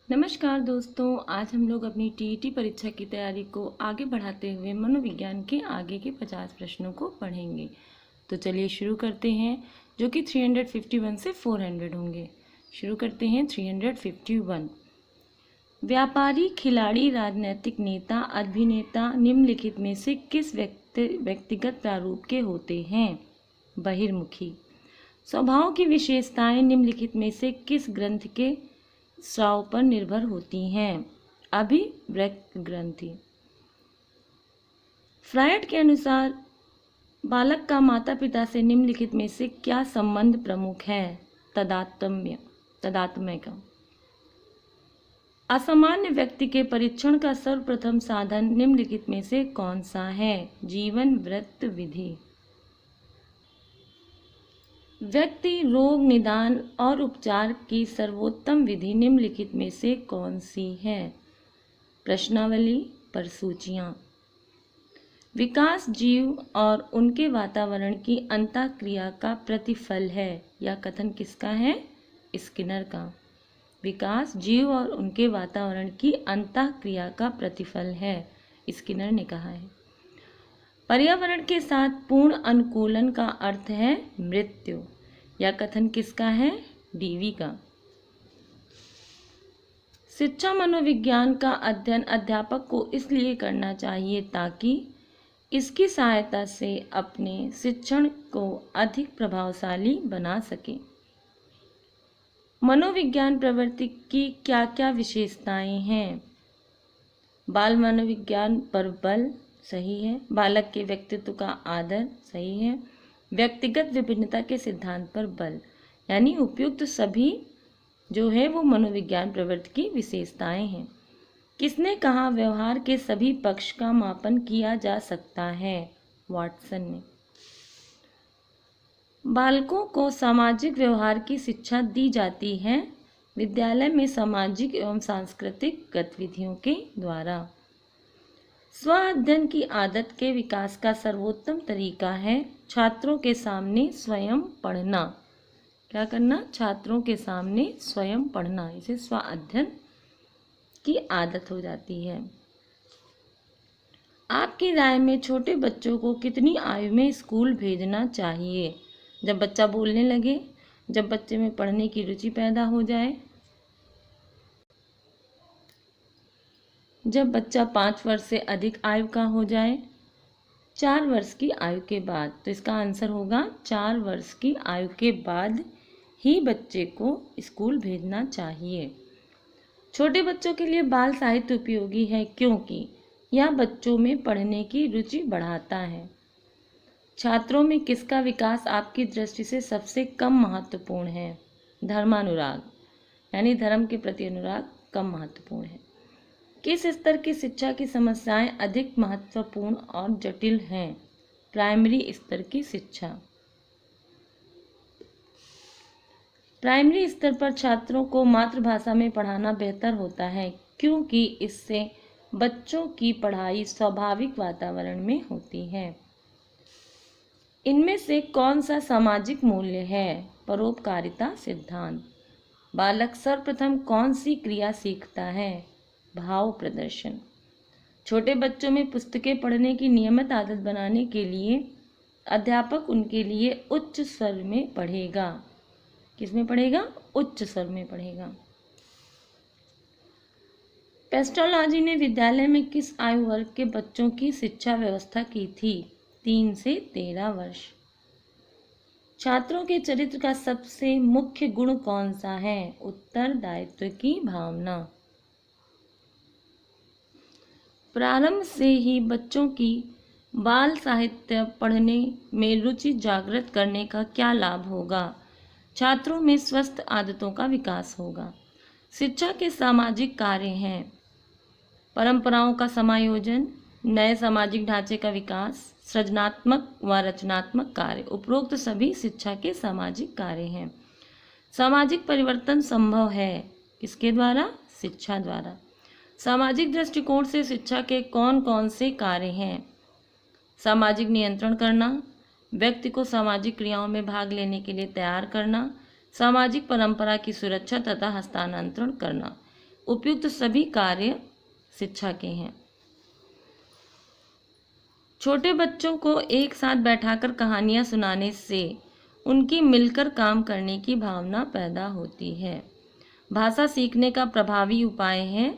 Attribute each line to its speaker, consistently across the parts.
Speaker 1: नमस्कार दोस्तों, आज हम लोग अपनी टीईटी परीक्षा की तैयारी को आगे बढ़ाते हुए मनोविज्ञान के आगे के 50 प्रश्नों को पढ़ेंगे। तो चलिए शुरू करते हैं, जो कि 351 से 400 होंगे। शुरू करते हैं 351। व्यापारी, खिलाड़ी, राजनीतिक नेता, अभिनेता निम्नलिखित में से किस व्यक्तिगत प्रारूप के होते हैं? बहिर्मुखी। स्वभाव की विशेषताएं निम्नलिखित में से किस ग्रंथ के स्राव पर निर्भर होती हैं? अभिव्यक्त ग्रंथि। फ्रायड के अनुसार बालक का माता पिता से निम्नलिखित में से क्या संबंध प्रमुख है? तदात्म्य का। असामान्य व्यक्ति के परीक्षण का सर्वप्रथम साधन निम्नलिखित में से कौन सा है? जीवन वृत्त विधि। व्यक्ति रोग निदान और उपचार की सर्वोत्तम विधि निम्नलिखित में से कौन सी है? प्रश्नावली पर सूचियाँ। विकास जीव और उनके वातावरण की अंतःक्रिया का प्रतिफल है। यह कथन किसका है? स्किनर का। विकास जीव और उनके वातावरण की अंतःक्रिया का प्रतिफल है, स्किनर ने कहा है। पर्यावरण के साथ पूर्ण अनुकूलन का अर्थ है मृत्यु। यह कथन किसका है? डीवी का। शिक्षा मनोविज्ञान का अध्ययन अध्यापक को इसलिए करना चाहिए ताकि इसकी सहायता से अपने शिक्षण को अधिक प्रभावशाली बना सके। मनोविज्ञान प्रवृत्ति की क्या क्या विशेषताएं हैं? बाल मनोविज्ञान पर बल, सही है। बालक के व्यक्तित्व का आदर, सही है। व्यक्तिगत विभिन्नता के सिद्धांत पर बल, यानी उपयुक्त सभी जो है वो मनोविज्ञान प्रवृत्ति की विशेषताएं हैं। किसने कहा व्यवहार के सभी पक्ष का मापन किया जा सकता है? वाटसन ने। बालकों को सामाजिक व्यवहार की शिक्षा दी जाती है विद्यालय में सामाजिक एवं सांस्कृतिक गतिविधियों के द्वारा। स्व अध्ययन की आदत के विकास का सर्वोत्तम तरीका है छात्रों के सामने स्वयं पढ़ना। क्या करना? छात्रों के सामने स्वयं पढ़ना। इसे स्व अध्ययन की आदत हो जाती है। आपकी राय में छोटे बच्चों को कितनी आयु में स्कूल भेजना चाहिए? जब बच्चा बोलने लगे, जब बच्चे में पढ़ने की रुचि पैदा हो जाए, जब बच्चा 5 वर्ष से अधिक आयु का हो जाए, 4 वर्ष की आयु के बाद। तो इसका आंसर होगा 4 वर्ष की आयु के बाद ही बच्चे को स्कूल भेजना चाहिए। छोटे बच्चों के लिए बाल साहित्य उपयोगी है क्योंकि यह बच्चों में पढ़ने की रुचि बढ़ाता है। छात्रों में किसका विकास आपकी दृष्टि से सबसे कम महत्वपूर्ण है? धर्मानुराग, यानी धर्म के प्रति अनुराग कम महत्वपूर्ण है। किस स्तर की शिक्षा की समस्याएं अधिक महत्वपूर्ण और जटिल हैं? प्राइमरी स्तर की शिक्षा। प्राइमरी स्तर पर छात्रों को मातृभाषा में पढ़ाना बेहतर होता है क्योंकि इससे बच्चों की पढ़ाई स्वाभाविक वातावरण में होती है। इनमें से कौन सा सामाजिक मूल्य है? परोपकारिता सिद्धांत। बालक सर्वप्रथम कौन सी क्रिया सीखता है? भाव प्रदर्शन। छोटे बच्चों में पुस्तकें पढ़ने की नियमित आदत बनाने के लिए अध्यापक उनके लिए उच्च स्वर में पढ़ेगा। किसमें पढ़ेगा? उच्च स्वर में पढ़ेगा। पेस्टोलॉजी ने विद्यालय में किस आयु वर्ग के बच्चों की शिक्षा व्यवस्था की थी? 3 से 13 वर्ष। छात्रों के चरित्र का सबसे मुख्य गुण कौन सा है? उत्तरदायित्व की भावना। प्रारंभ से ही बच्चों की बाल साहित्य पढ़ने में रुचि जागृत करने का क्या लाभ होगा? छात्रों में स्वस्थ आदतों का विकास होगा। शिक्षा के सामाजिक कार्य हैं परंपराओं का समायोजन, नए सामाजिक ढांचे का विकास, सृजनात्मक व रचनात्मक कार्य। उपरोक्त सभी शिक्षा के सामाजिक कार्य हैं। सामाजिक परिवर्तन संभव है किसके द्वारा? शिक्षा द्वारा। सामाजिक दृष्टिकोण से शिक्षा के कौन कौन से कार्य हैं? सामाजिक नियंत्रण करना, व्यक्ति को सामाजिक क्रियाओं में भाग लेने के लिए तैयार करना, सामाजिक परंपरा की सुरक्षा तथा हस्तांतरण करना। उपयुक्त सभी कार्य शिक्षा के हैं। छोटे बच्चों को एक साथ बैठाकर कहानियाँ सुनाने से उनकी मिलकर काम करने की भावना पैदा होती है। भाषा सीखने का प्रभावी उपाय है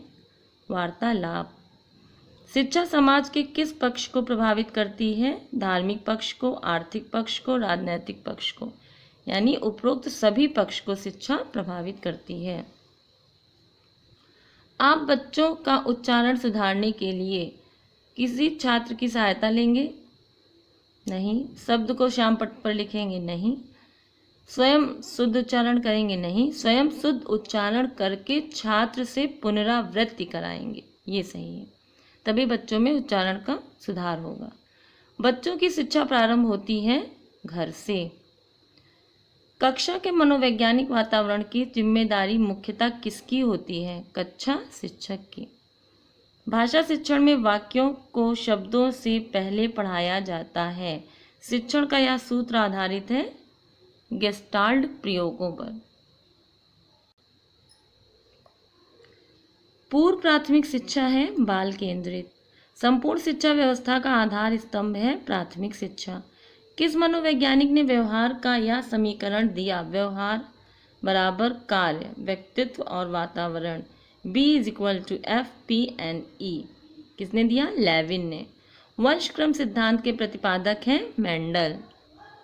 Speaker 1: वार्तालाप। शिक्षा समाज के किस पक्ष को प्रभावित करती है? धार्मिक पक्ष को, आर्थिक पक्ष को, राजनैतिक पक्ष को, यानी उपरोक्त सभी पक्ष को शिक्षा प्रभावित करती है। आप बच्चों का उच्चारण सुधारने के लिए किसी छात्र की सहायता लेंगे? नहीं। शब्द को श्यामपट्ट पर लिखेंगे? नहीं। स्वयं शुद्ध उच्चारण करेंगे? नहीं। स्वयं शुद्ध उच्चारण करके छात्र से पुनरावृत्ति कराएंगे, ये सही है। तभी बच्चों में उच्चारण का सुधार होगा। बच्चों की शिक्षा प्रारंभ होती है घर से। कक्षा के मनोवैज्ञानिक वातावरण की जिम्मेदारी मुख्यतः किसकी होती है? कक्षा शिक्षक की। भाषा शिक्षण में वाक्यों को शब्दों से पहले पढ़ाया जाता है। शिक्षण का यह सूत्र आधारित है गेस्टाल्ट प्रयोगों पर। पूर्व प्राथमिक शिक्षा है बाल केंद्रित। संपूर्ण शिक्षा व्यवस्था का आधार स्तंभ है प्राथमिक शिक्षा। किस मनोवैज्ञानिक ने व्यवहार का यह समीकरण दिया? व्यवहार बराबर कार्य, व्यक्तित्व और वातावरण, B = FP&E। किसने दिया? लेविन ने। वंशक्रम सिद्धांत के प्रतिपादक हैं मेंडल।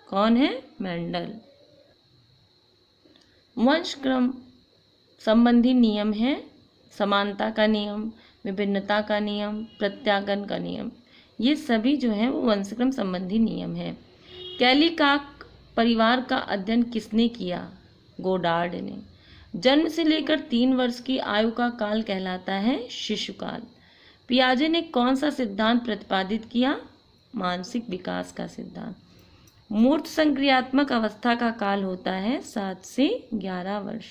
Speaker 1: कौन है? मेंडल। वंशक्रम संबंधी नियम है समानता का नियम, विभिन्नता का नियम, प्रत्यागन का नियम। ये सभी जो है वो वंशक्रम संबंधी नियम है। कैलिकाक परिवार का अध्ययन किसने किया? गोडार्ड ने। जन्म से लेकर 3 वर्ष की आयु का काल कहलाता है शिशुकाल। पियाजे ने कौन सा सिद्धांत प्रतिपादित किया? मानसिक विकास का सिद्धांत। मूर्त संक्रियात्मक अवस्था का काल होता है 7 से 11 वर्ष।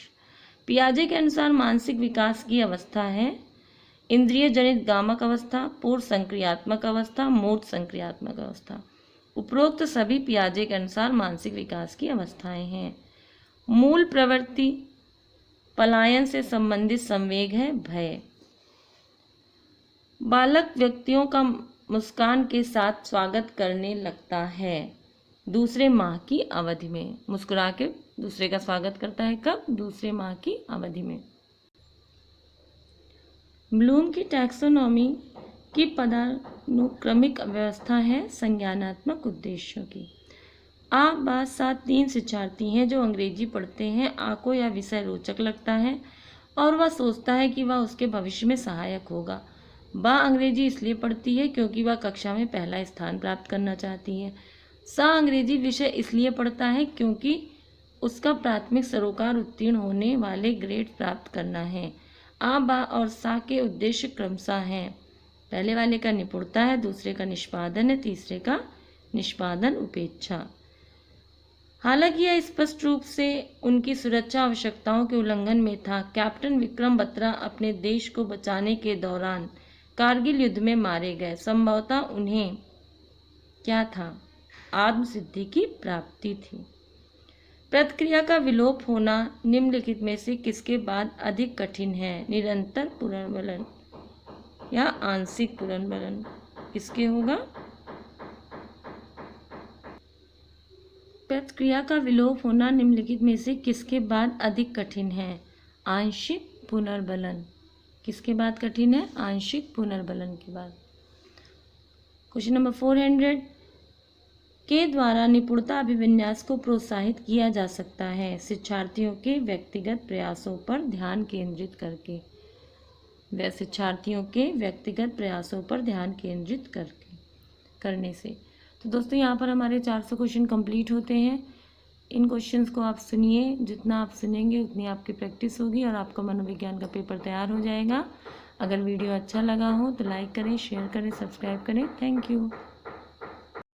Speaker 1: पियाजे के अनुसार मानसिक विकास की अवस्था है इंद्रिय जनित गामक अवस्था, पूर्व संक्रियात्मक अवस्था, मूर्त संक्रियात्मक अवस्था। उपरोक्त सभी पियाजे के अनुसार मानसिक विकास की अवस्थाएं हैं। मूल प्रवृत्ति पलायन से संबंधित संवेग है भय। बालक व्यक्तियों का मुस्कान के साथ स्वागत करने लगता है दूसरे माह की अवधि में। मुस्कुरा के दूसरे का स्वागत करता है कब? दूसरे माह की अवधि में। ब्लूम की टैक्सोनॉमी की पदानुक्रमिक व्यवस्था है संज्ञानात्मक उद्देश्यों की। आप बात 7-3 शिक्षार्थी हैं जो अंग्रेजी पढ़ते हैं। आ को यह विषय रोचक लगता है और वह सोचता है कि वह उसके भविष्य में सहायक होगा। बा अंग्रेजी इसलिए पढ़ती है क्योंकि वह कक्षा में पहला स्थान प्राप्त करना चाहती है। सा अंग्रेजी विषय इसलिए पढ़ता है क्योंकि उसका प्राथमिक सरोकार उत्तीर्ण होने वाले ग्रेड प्राप्त करना है। आ, बा और सा के उद्देश्य क्रमशः हैं। पहले वाले का निपुणता है, दूसरे का निष्पादन है, तीसरे का निष्पादन उपेक्षा। हालांकि यह स्पष्ट रूप से उनकी सुरक्षा आवश्यकताओं के उल्लंघन में था। कैप्टन विक्रम बत्रा अपने देश को बचाने के दौरान कारगिल युद्ध में मारे गए। संभवतः उन्हें क्या था? आत्मसिद्धि की प्राप्ति थी। प्रतिक्रिया का विलोप होना निम्नलिखित में से किसके बाद अधिक कठिन है? निरंतर पुनर्बलन या आंशिक पुनर्बलन? किसके होगा? प्रतिक्रिया का विलोप होना निम्नलिखित में से किसके बाद अधिक कठिन है? आंशिक पुनर्बलन। किसके बाद कठिन है? आंशिक पुनर्बलन के बाद। क्वेश्चन नंबर 400 के द्वारा निपुणता अभिविन्यास को प्रोत्साहित किया जा सकता है शिक्षार्थियों के व्यक्तिगत प्रयासों पर ध्यान केंद्रित करके। शिक्षार्थियों के व्यक्तिगत प्रयासों पर ध्यान केंद्रित करने से। तो दोस्तों यहाँ पर हमारे 400 क्वेश्चन कंप्लीट होते हैं। इन क्वेश्चंस को आप सुनिए, जितना आप सुनेंगे उतनी आपकी प्रैक्टिस होगी और आपका मनोविज्ञान का पेपर तैयार हो जाएगा। अगर वीडियो अच्छा लगा हो तो लाइक करें, शेयर करें, सब्सक्राइब करें। Thank you.